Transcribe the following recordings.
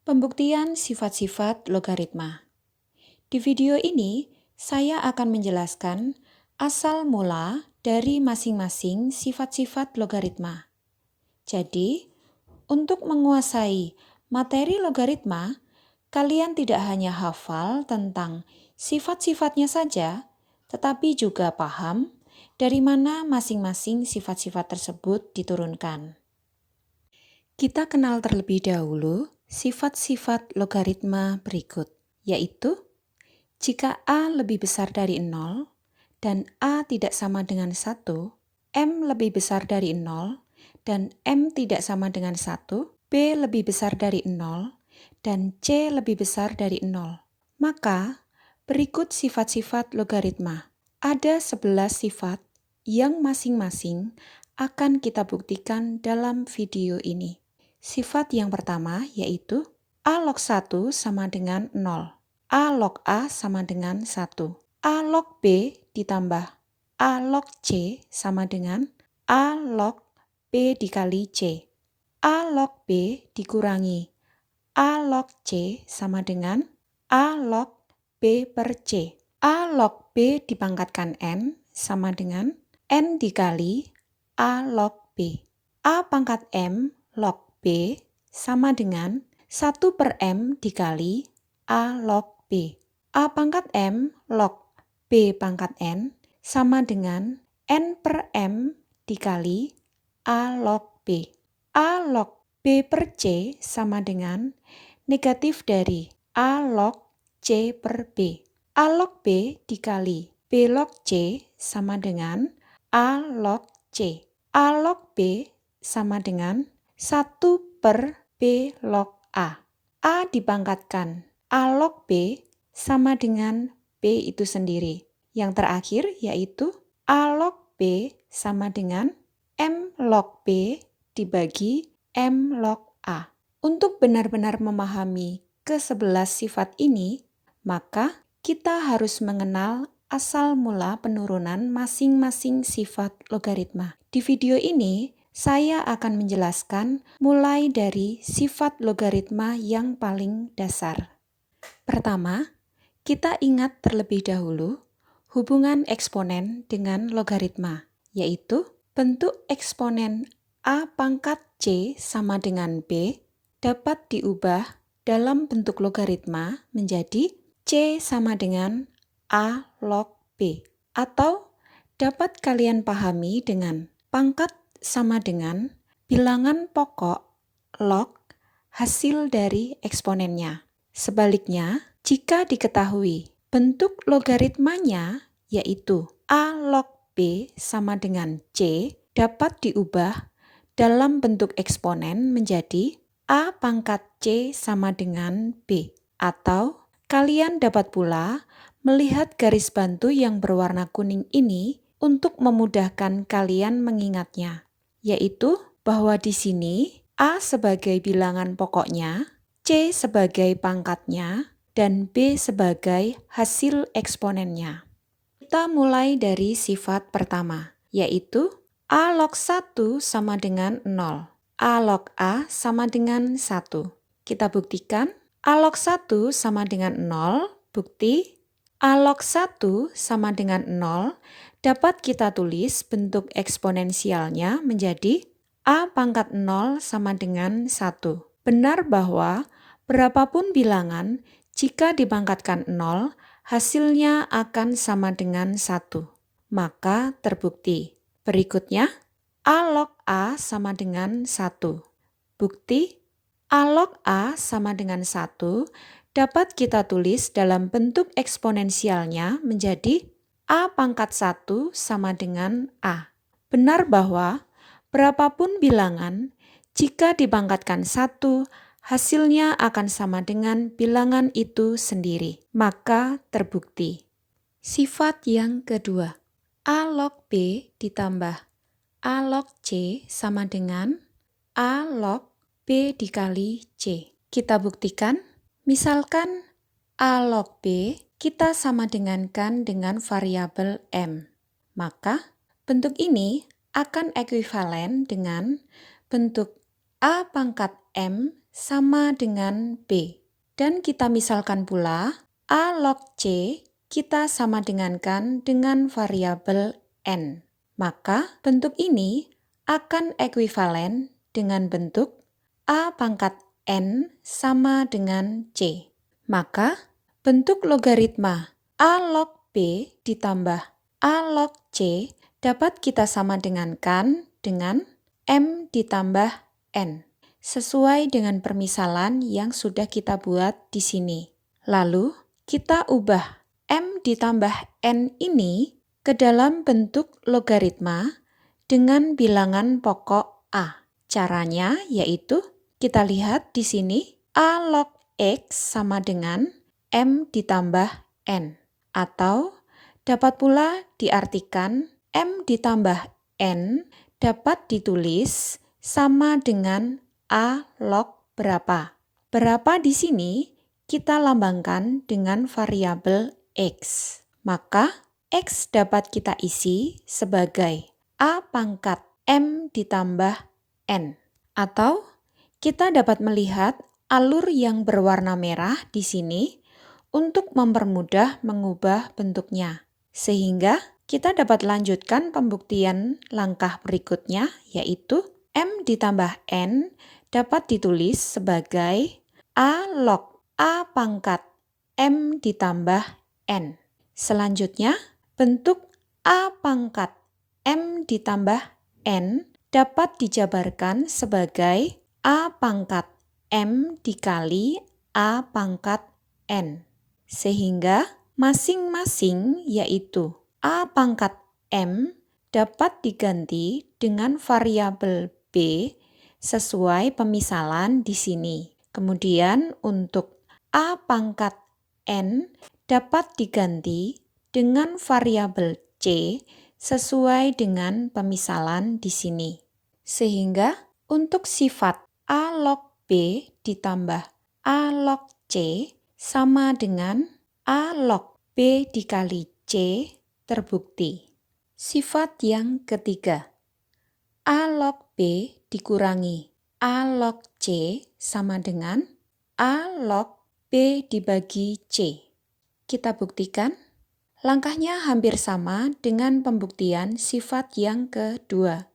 Pembuktian sifat-sifat logaritma. Di video ini, saya akan menjelaskan asal mula dari masing-masing sifat-sifat logaritma. Jadi, untuk menguasai materi logaritma, kalian tidak hanya hafal tentang sifat-sifatnya saja, tetapi juga paham dari mana masing-masing sifat-sifat tersebut diturunkan. Kita kenal terlebih dahulu sifat-sifat logaritma berikut, yaitu jika A lebih besar dari 0 dan A tidak sama dengan 1, M lebih besar dari 0 dan M tidak sama dengan 1, B lebih besar dari 0 dan C lebih besar dari 0. Maka, berikut sifat-sifat logaritma. Ada 11 sifat yang masing-masing akan kita buktikan dalam video ini. Sifat yang pertama yaitu A log 1 sama dengan 0. A log A sama dengan 1. A log B ditambah A log C sama dengan A log B dikali C. A log B dikurangi A log C sama dengan A log B per C. A log B dipangkatkan N sama dengan N dikali A log B. A pangkat M log B sama dengan 1 per M dikali A log B. A pangkat M log B pangkat N sama dengan N per M dikali A log B. A log B per C sama dengan negatif dari A log C per B. A log B dikali B log C sama dengan A log C. A log B sama dengan 1 per B log A. A dipangkatkan A log B sama dengan B itu sendiri. Yang terakhir yaitu A log B sama dengan M log B dibagi M log A. Untuk benar-benar memahami ke-11 sifat ini, maka kita harus mengenal asal mula penurunan masing-masing sifat logaritma. Di video ini, saya akan menjelaskan mulai dari sifat logaritma yang paling dasar. Pertama, kita ingat terlebih dahulu hubungan eksponen dengan logaritma, yaitu bentuk eksponen A pangkat C sama dengan B dapat diubah dalam bentuk logaritma menjadi C sama dengan A log B, atau dapat kalian pahami dengan pangkat sama dengan bilangan pokok log hasil dari eksponennya. Sebaliknya, jika diketahui bentuk logaritmanya yaitu A log B sama dengan C dapat diubah dalam bentuk eksponen menjadi A pangkat C sama dengan B. Atau kalian dapat pula melihat garis bantu yang berwarna kuning ini untuk memudahkan kalian mengingatnya, yaitu bahwa di sini A sebagai bilangan pokoknya, C sebagai pangkatnya, dan B sebagai hasil eksponennya. Kita mulai dari sifat pertama, yaitu A log 1 sama dengan 0. A log A sama dengan 1. Kita buktikan A log 1 sama dengan 0, bukti A log 1 sama dengan 0 dapat kita tulis bentuk eksponensialnya menjadi A pangkat 0 sama dengan 1. Benar bahwa berapapun bilangan, jika dipangkatkan 0, hasilnya akan sama dengan 1. Maka terbukti. Berikutnya, A log A sama dengan 1. Bukti, A log A sama dengan 1 dapat kita tulis dalam bentuk eksponensialnya menjadi A pangkat 1 sama dengan A. Benar bahwa berapapun bilangan, jika dipangkatkan 1, hasilnya akan sama dengan bilangan itu sendiri. Maka terbukti. Sifat yang kedua, A log B ditambah A log C sama dengan A log B dikali C. Kita buktikan, misalkan A log B kita sama dengankan dengan variabel M. Maka bentuk ini akan ekuivalen dengan bentuk A pangkat M sama dengan B. Dan kita misalkan pula A log C kita sama dengankan dengan variabel N. Maka bentuk ini akan ekuivalen dengan bentuk A pangkat N sama dengan C. Maka bentuk logaritma A log B ditambah A log C dapat kita sama dengankan dengan M ditambah N, sesuai dengan permisalan yang sudah kita buat di sini. Lalu, kita ubah M ditambah N ini ke dalam bentuk logaritma dengan bilangan pokok A. Caranya yaitu kita lihat di sini A log X sama dengan M ditambah N. Atau dapat pula diartikan M ditambah N dapat ditulis sama dengan A log berapa. Berapa di sini kita lambangkan dengan variabel X. Maka X dapat kita isi sebagai A pangkat M ditambah N. Atau kita dapat melihat alur yang berwarna merah di sini untuk mempermudah mengubah bentuknya. Sehingga kita dapat lanjutkan pembuktian langkah berikutnya, yaitu M ditambah N dapat ditulis sebagai A log A pangkat M ditambah N. Selanjutnya, bentuk A pangkat M ditambah N dapat dijabarkan sebagai A pangkat M dikali A pangkat N. Sehingga masing-masing yaitu A pangkat M dapat diganti dengan variabel B sesuai pemisalan di sini. Kemudian untuk A pangkat N dapat diganti dengan variabel C sesuai dengan pemisalan di sini. Sehingga untuk sifat A log B ditambah A log C sama dengan A log B dikali C terbukti. Sifat yang ketiga, A log B dikurangi A log C sama dengan A log B dibagi C. Kita buktikan. Langkahnya hampir sama dengan pembuktian sifat yang kedua.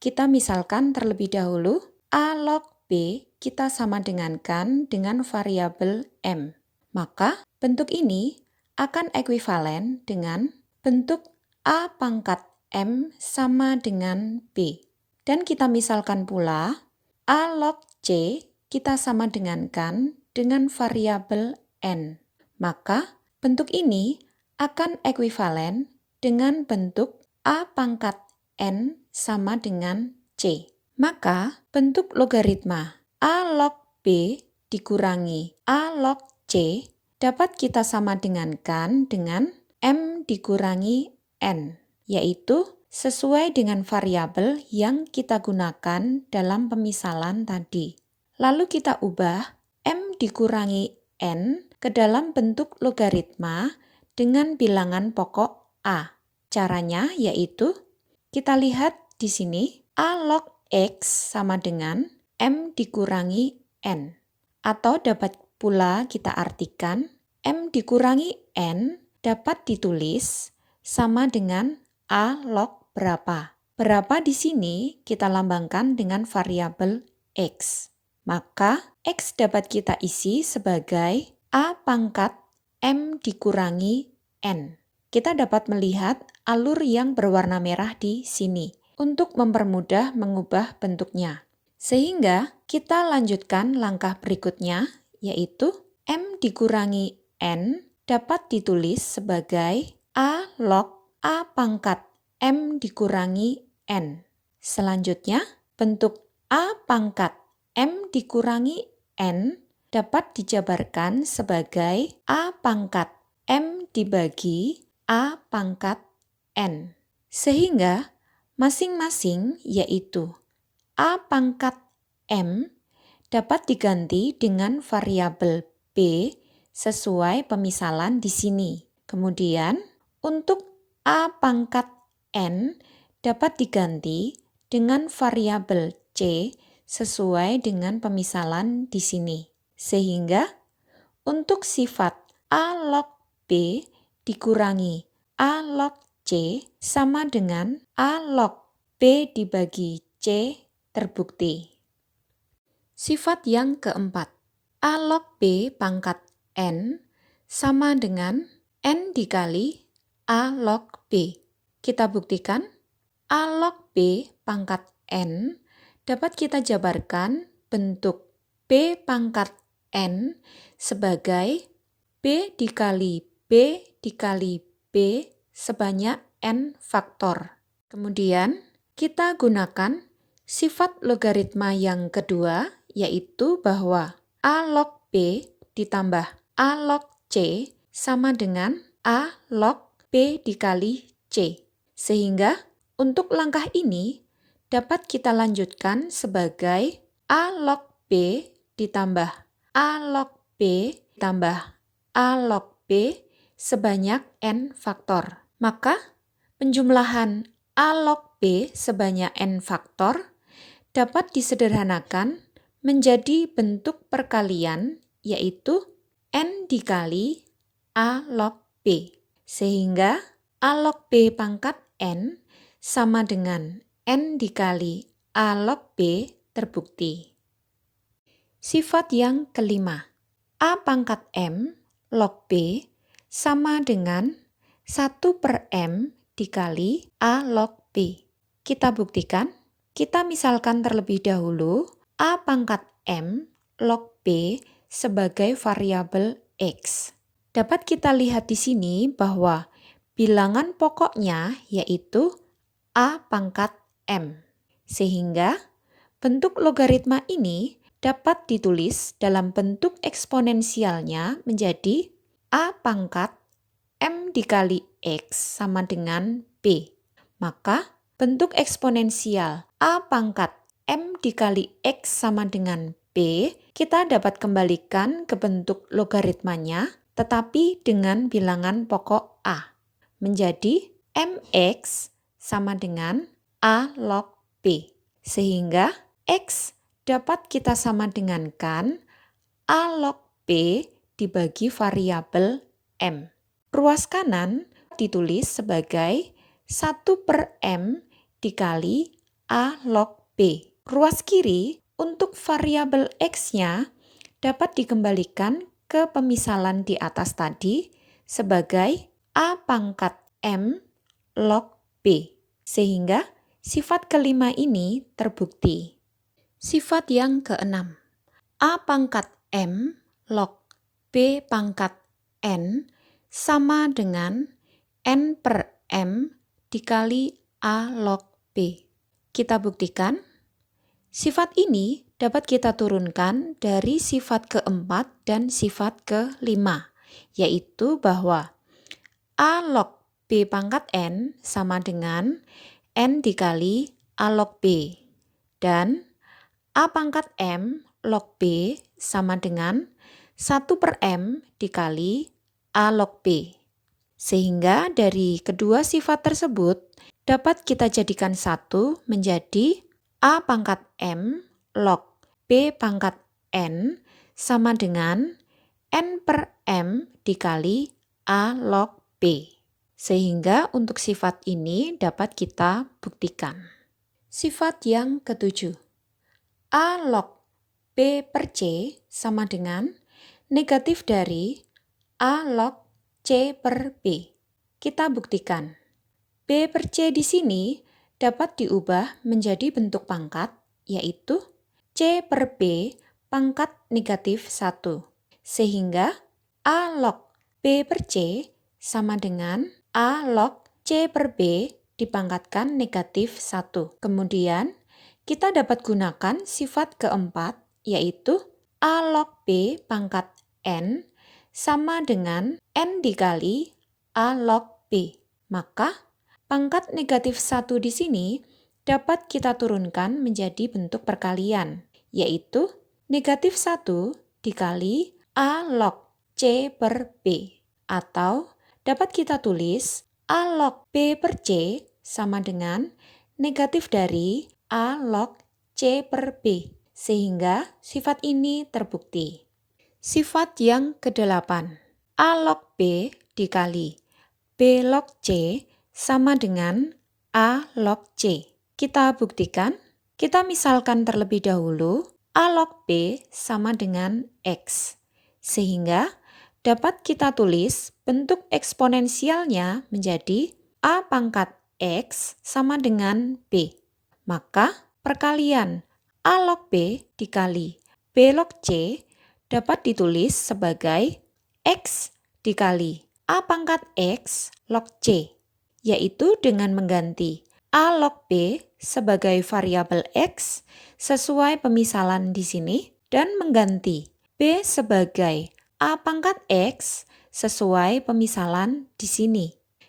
Kita misalkan terlebih dahulu A log B kita sama dengankan dengan variabel M. Maka bentuk ini akan ekuivalen dengan bentuk A pangkat M sama dengan B. Dan kita misalkan pula A log C kita sama dengankan dengan variabel N. Maka bentuk ini akan ekuivalen dengan bentuk A pangkat N sama dengan C. Maka bentuk logaritma A log B dikurangi A log C dapat kita sama dengankan dengan M dikurangi N, yaitu sesuai dengan variabel yang kita gunakan dalam pemisalan tadi. Lalu kita ubah M dikurangi N ke dalam bentuk logaritma dengan bilangan pokok A. Caranya yaitu kita lihat di sini A log X sama dengan M dikurangi N. Atau dapat pula kita artikan M dikurangi N dapat ditulis sama dengan A log berapa. Berapa di sini kita lambangkan dengan variabel X. Maka X dapat kita isi sebagai A pangkat M dikurangi N. Kita dapat melihat alur yang berwarna merah di sini untuk mempermudah mengubah bentuknya. Sehingga kita lanjutkan langkah berikutnya, yaitu M dikurangi N dapat ditulis sebagai A log A pangkat M dikurangi N. Selanjutnya, bentuk A pangkat M dikurangi N dapat dijabarkan sebagai A pangkat M dibagi A pangkat N. Sehingga masing-masing yaitu A pangkat M dapat diganti dengan variabel B sesuai pemisalan di sini. Kemudian untuk A pangkat N dapat diganti dengan variabel C sesuai dengan pemisalan di sini. Sehingga untuk sifat A log B dikurangi A log C sama dengan A log B dibagi C terbukti. Sifat yang keempat, A log B pangkat N sama dengan N dikali A log B. Kita buktikan A log B pangkat N dapat kita jabarkan bentuk B pangkat N sebagai B dikali B dikali B sebanyak N faktor. Kemudian kita gunakan sifat logaritma yang kedua, yaitu bahwa A log B ditambah A log C sama dengan A log B dikali C. Sehingga untuk langkah ini dapat kita lanjutkan sebagai A log B ditambah A log B ditambah A log B sebanyak N faktor. Maka penjumlahan A log B sebanyak N faktor dapat disederhanakan menjadi bentuk perkalian, yaitu N dikali A log B. Sehingga A log B pangkat N sama dengan N dikali A log B terbukti. Sifat yang kelima, A pangkat M log B sama dengan 1/M dikali A log B. Kita buktikan. Kita misalkan terlebih dahulu A pangkat M log B sebagai variabel X. Dapat kita lihat di sini bahwa bilangan pokoknya yaitu A pangkat M. Sehingga bentuk logaritma ini dapat ditulis dalam bentuk eksponensialnya menjadi A pangkat M dikali X sama dengan B. Maka bentuk eksponensial A pangkat M dikali X sama dengan B, kita dapat kembalikan ke bentuk logaritmanya, tetapi dengan bilangan pokok A. Menjadi MX sama dengan A log B. Sehingga X dapat kita sama dengankan A log B dibagi variabel M. Ruas kanan ditulis sebagai 1/M dikali A log B. Ruas kiri untuk variabel X-nya dapat dikembalikan ke pemisalan di atas tadi sebagai A pangkat M log B. Sehingga sifat kelima ini terbukti. Sifat yang keenam, A pangkat M log B pangkat N sama dengan N/M dikali A log B. Kita buktikan, sifat ini dapat kita turunkan dari sifat keempat dan sifat kelima, yaitu bahwa A log B pangkat N sama dengan N dikali A log B, dan A pangkat M log B sama dengan 1/M dikali A log B. Sehingga dari kedua sifat tersebut dapat kita jadikan satu menjadi A pangkat M log B pangkat N sama dengan N/M dikali A log B. Sehingga untuk sifat ini dapat kita buktikan. Sifat yang ketujuh, A log B/C sama dengan negatif dari A log C/B. Kita buktikan. B/C di sini dapat diubah menjadi bentuk pangkat, yaitu C/B pangkat negatif 1. Sehingga A log B/C sama dengan A log C/B dipangkatkan negatif 1. Kemudian kita dapat gunakan sifat keempat, yaitu A log B pangkat N sama dengan N dikali A log B. Maka pangkat negatif 1 di sini dapat kita turunkan menjadi bentuk perkalian, yaitu negatif 1 dikali A log C/B. Atau dapat kita tulis A log B/C sama dengan negatif dari A log C per B, sehingga sifat ini terbukti. Sifat yang ke-8, A log B dikali B log C sama dengan A log C. Kita buktikan. Kita misalkan terlebih dahulu A log B sama dengan X, sehingga dapat kita tulis bentuk eksponensialnya menjadi A pangkat X sama dengan B. Maka perkalian A log B dikali B log C dapat ditulis sebagai X dikali A pangkat X log C, yaitu dengan mengganti A log B sebagai variabel X sesuai pemisalan di sini dan mengganti B sebagai A pangkat X sesuai pemisalan di sini.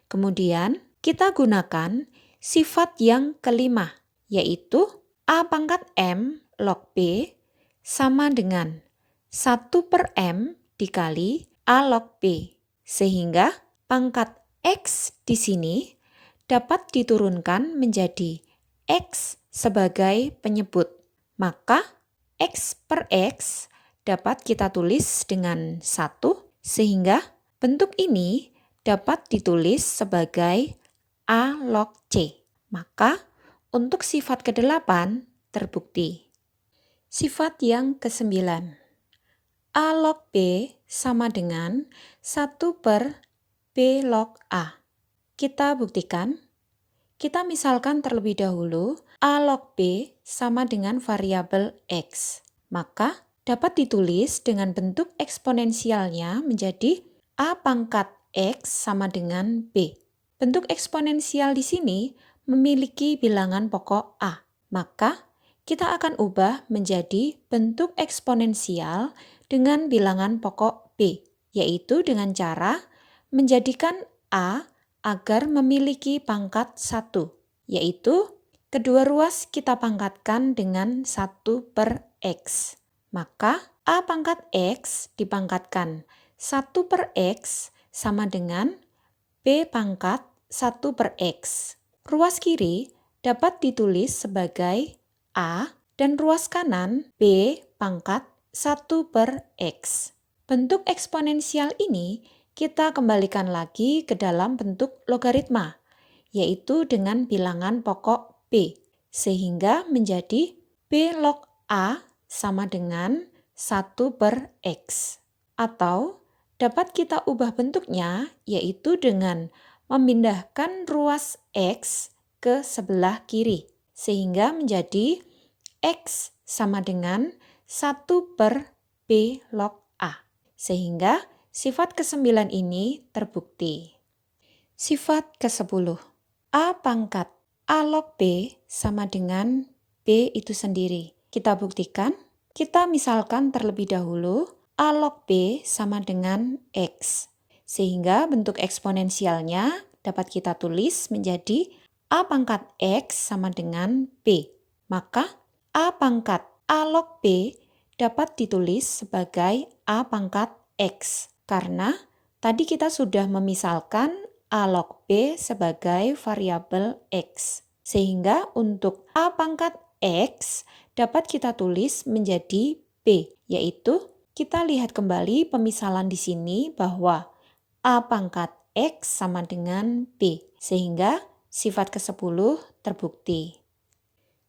Kemudian kita gunakan sifat yang kelima, yaitu A pangkat M log B sama dengan 1 per M dikali A log B. Sehingga pangkat X di sini dapat diturunkan menjadi X sebagai penyebut. Maka X per X dapat kita tulis dengan 1, sehingga bentuk ini dapat ditulis sebagai A log C. Maka untuk sifat ke-8 terbukti. Sifat yang ke-9, A log B sama dengan 1 per B log A. Kita buktikan. Kita misalkan terlebih dahulu A log B sama dengan variabel X. Maka dapat ditulis dengan bentuk eksponensialnya menjadi A pangkat X sama dengan B. Bentuk eksponensial di sini memiliki bilangan pokok A. Maka kita akan ubah menjadi bentuk eksponensial dengan bilangan pokok B, yaitu dengan cara menjadikan A agar memiliki pangkat 1, yaitu kedua ruas kita pangkatkan dengan 1 per X. Maka A pangkat X dipangkatkan 1 per X sama dengan B pangkat 1 per X. Ruas kiri dapat ditulis sebagai A dan ruas kanan B pangkat 1 per X. Bentuk eksponensial ini kita kembalikan lagi ke dalam bentuk logaritma, yaitu dengan bilangan pokok B, sehingga menjadi B log A sama dengan 1 per X. Atau dapat kita ubah bentuknya, yaitu dengan memindahkan ruas X ke sebelah kiri, sehingga menjadi X sama dengan 1 per B log A. Sehingga sifat ke-9 ini terbukti. Sifat ke-10, A pangkat A log B sama dengan B itu sendiri. Kita buktikan. Kita misalkan terlebih dahulu A log B sama dengan X. Sehingga bentuk eksponensialnya dapat kita tulis menjadi A pangkat X sama dengan B. Maka A pangkat A log B dapat ditulis sebagai A pangkat X. Karena tadi kita sudah memisalkan A log B sebagai variabel X. Sehingga untuk A pangkat X dapat kita tulis menjadi B, yaitu kita lihat kembali pemisalan di sini bahwa A pangkat X sama dengan B, sehingga sifat ke-10 terbukti.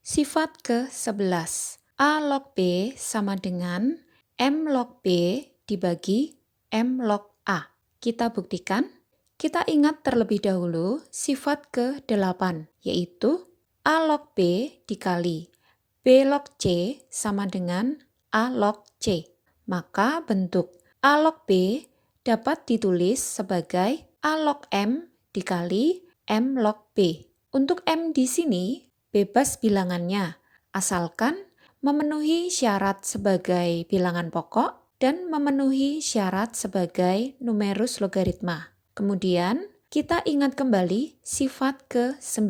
Sifat ke-11, A log B sama dengan M log B dibagi M log A. Kita buktikan. Kita ingat terlebih dahulu sifat ke-8, yaitu A log B dikali B log C sama dengan A log C. Maka bentuk A log B dapat ditulis sebagai A log M dikali M log B. Untuk M di sini bebas bilangannya, asalkan memenuhi syarat sebagai bilangan pokok dan memenuhi syarat sebagai numerus logaritma. Kemudian kita ingat kembali sifat ke-9,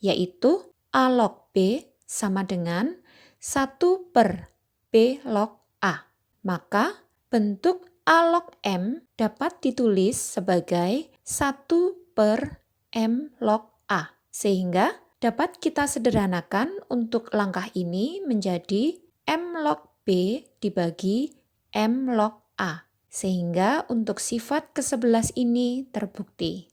yaitu A log B sama dengan 1 per B log A. Maka bentuk A log M dapat ditulis sebagai 1 per M log A, sehingga Dapat kita sederhanakan untuk langkah ini menjadi M log B dibagi M log A, sehingga untuk sifat ke-11 ini terbukti.